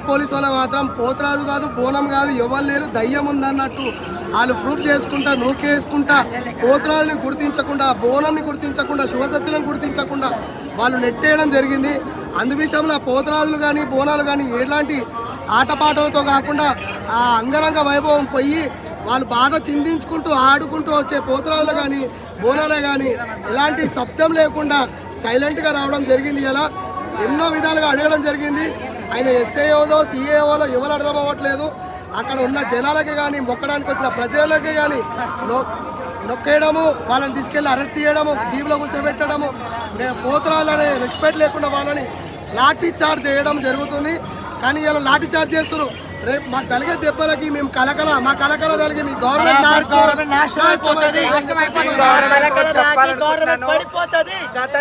Traffic police వాళ్ళ మాత్రం పోతరాజు కాదు, బోనం కాదు, ఎవరు లేరు, దయ్యం ఉందన్నట్టు వాళ్ళు ప్రూఫ్ చేసుకుంటా, నూకేసుకుంటా, పోతరాజుని గుర్తించకుండా, బోనంని గుర్తించకుండా, శివసత్తులను గుర్తించకుండా వాళ్ళు నెట్టేయడం జరిగింది. అందు విషయంలో పోతరాజులు కానీ బోనాలు కానీ ఎలాంటి ఆటపాటలతో కాకుండా ఆ అంగరంగ వైభవం పోయి వాళ్ళు బాగా చిందించుకుంటూ ఆడుకుంటూ వచ్చే పోతరాజులు కానీ బోనాలే కానీ ఎలాంటి శబ్దం లేకుండా సైలెంట్గా రావడం జరిగింది. ఇలా ఎన్నో విధాలుగా అడగడం జరిగింది. ఆయన ఎస్ఏఓదో సిఏఓలో ఎవరు అర్థం అవ్వట్లేదు. అక్కడ ఉన్న జనాలకి కానీ మొక్కడానికి వచ్చిన ప్రజలకి కానీ నొక్కేయడము, వాళ్ళని తీసుకెళ్ళి అరెస్ట్ చేయడము, జీబులో కూర్చోబెట్టడము, పోతరాలని రెస్పెక్ట్ లేకుండా వాళ్ళని లాఠీ చార్జ్ చేయడం జరుగుతుంది. కానీ ఇలా లాఠీ చార్జ్ చేస్తున్నారు. రేపు మాకు కలిగే దెబ్బలకి మేము మా కలకల కలిగి మీ గవర్నమెంట్ గత